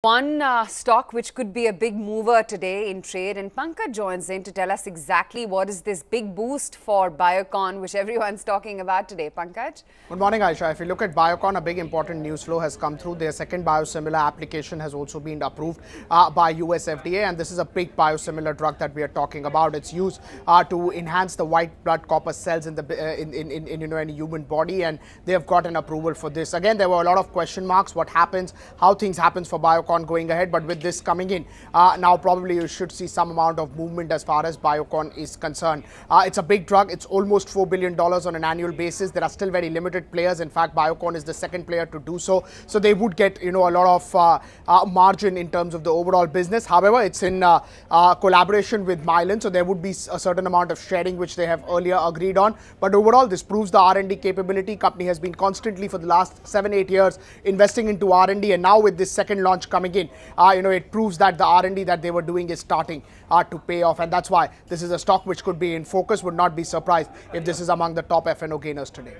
One stock which could be a big mover today in trade, and Pankaj joins in to tell us exactly what is this big boost for Biocon, which everyone's talking about today. Pankaj? Good morning, Aisha. If you look at Biocon, a big important news flow has come through. Their second biosimilar application has also been approved by US FDA, and this is a big biosimilar drug that we are talking about. It's used to enhance the white blood corpus cells in the in human body, and they have got an approval for this. Again, there were a lot of question marks. What happens? How things happens for Biocon going ahead, but with this coming in, now probably you should see some amount of movement as far as Biocon is concerned. It's a big drug. It's almost $4 billion on an annual basis. There are still very limited players. In fact, Biocon is the second player to do so. So they would get, a lot of margin in terms of the overall business. However, it's in collaboration with Mylan, so there would be a certain amount of sharing which they have earlier agreed on. But overall, this proves the R&D capability. Company has been constantly for the last 7-8 years investing into R&D, and now with this second launch coming in, it proves that the R&D that they were doing is starting to pay off, and that's why this is a stock which could be in focus. Would not be surprised if this is among the top F&O gainers today.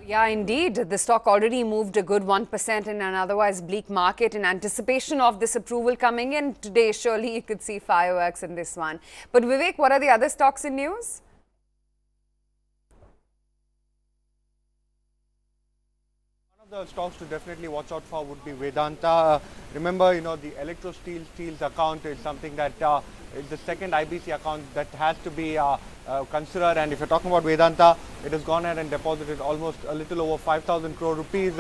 Yeah, indeed. The stock already moved a good 1% in an otherwise bleak market in anticipation of this approval coming in. Today, surely you could see fireworks in this one. But Vivek, what are the other stocks in news? The stocks to definitely watch out for would be Vedanta. Remember, the electro steels account is something that is the second IBC account that has to be considered. And if you're talking about Vedanta, it has gone ahead and deposited almost a little over 5,000 crore rupees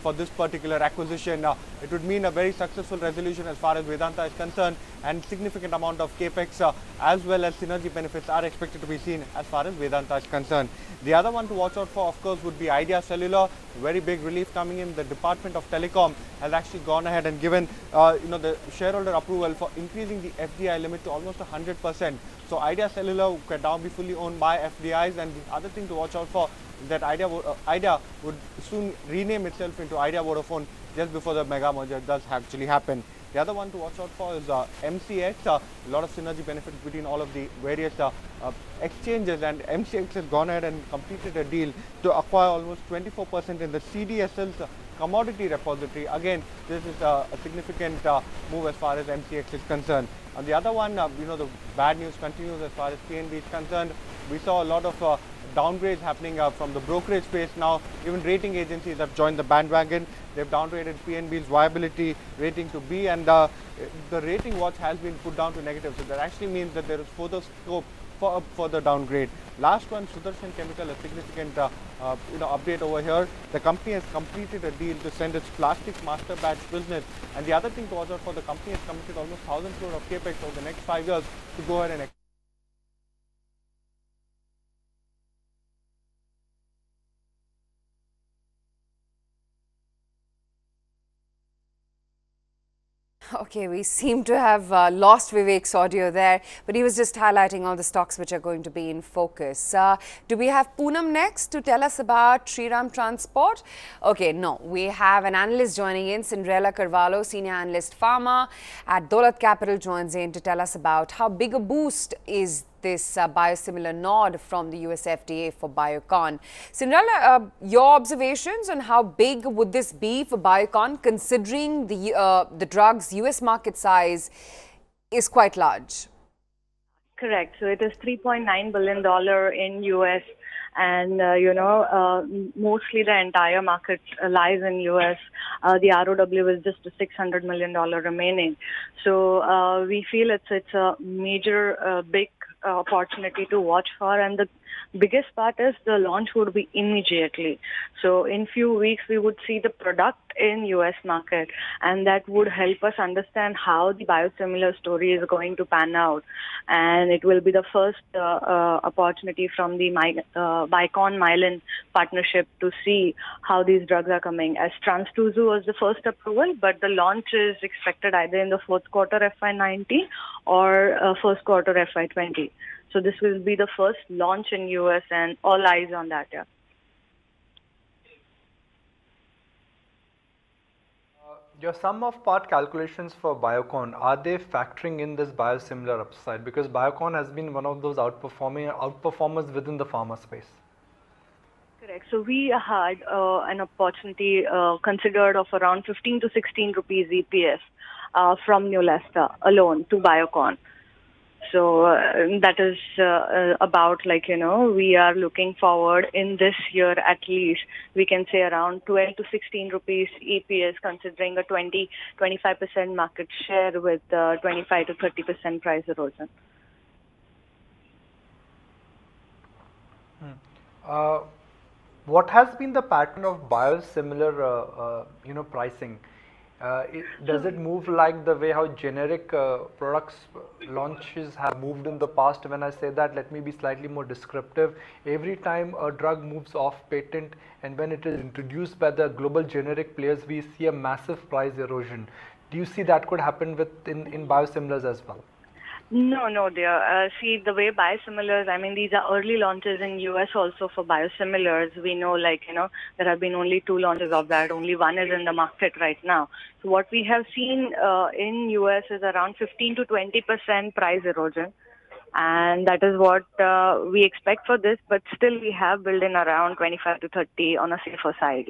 for this particular acquisition. It would mean a very successful resolution as far as Vedanta is concerned, and significant amount of capex as well as synergy benefits are expected to be seen as far as Vedanta is concerned. The other one to watch out for, of course, would be Idea Cellular. Very big relief coming in. The Department of Telecom has actually gone ahead and given the shareholder approval for increasing the FDI limit to almost 100%. So Idea Cellular can now be fully owned by FDIs, and the other thing to watch out for is that Idea would soon rename itself into Idea Vodafone just before the mega merger does actually happen. The other one to watch out for is MCX. A lot of synergy benefits between all of the various exchanges, and MCX has gone ahead and completed a deal to acquire almost 24% in the CDSL's commodity repository. Again, this is a significant move as far as MCX is concerned. On the other one, the bad news continues as far as PNB is concerned. We saw a lot of downgrades happening from the brokerage space. Now even rating agencies have joined the bandwagon. They've downgraded PNB's viability rating to B, and the rating watch has been put down to negative. So that actually means that there is further scope for a further downgrade. Last one, Sudarshan Chemical, a significant update over here. The company has completed a deal to send its plastic master batch business, and the other thing to watch out for, the company has committed almost 1,000 crore of capex over the next 5 years to go ahead and Okay, we seem to have lost Vivek's audio there, but he was just highlighting all the stocks which are going to be in focus. Do we have Poonam next to tell us about Shriram Transport? Okay, no, we have an analyst joining in, Cyndrella Carvalho, Senior Analyst Pharma at Dolat Capital, joins in to tell us about how big a boost is this biosimilar nod from the US FDA for Biocon. Cyndrella, your observations on how big would this be for Biocon, considering the drug's US market size is quite large? Correct. So it is $3.9 billion in US, and mostly the entire market lies in US. The ROW is just a $600 million remaining. So we feel it's a major big opportunity to watch for, and the biggest part is the launch would be immediately. So in few weeks we would see the product in US market, and that would help us understand how the biosimilar story is going to pan out. And it will be the first opportunity from the Biocon Mylan partnership to see how these drugs are coming. As Trans-2 was the first approval, but the launch is expected either in the fourth quarter FY19 or first quarter FY20. So this will be the first launch in US, and all eyes on that. Yeah. Your sum of part calculations for Biocon, are they factoring in this biosimilar upside? Because Biocon has been one of those outperformers within the pharma space. Correct. So we had an opportunity considered of around 15 to 16 rupees EPS from Neulasta alone to Biocon. So that is about we are looking forward in this year at least. We can say around 12 to 16 rupees EPS, considering a 25% market share with 25 to 30% price erosion. What has been the pattern of biosimilar, pricing? Does it move like the way how generic products launches have moved in the past? When I say that, let me be slightly more descriptive. Every time a drug moves off patent and when it is introduced by the global generic players, we see a massive price erosion. Do you see that could happen in biosimilars as well? No, dear. See, the way biosimilars, I mean, these are early launches in US also for biosimilars. We know, there have been only 2 launches of that. Only one is in the market right now. So what we have seen in US is around 15 to 20% price erosion. And that is what we expect for this. But still, we have built in around 25 to 30 on a safer side,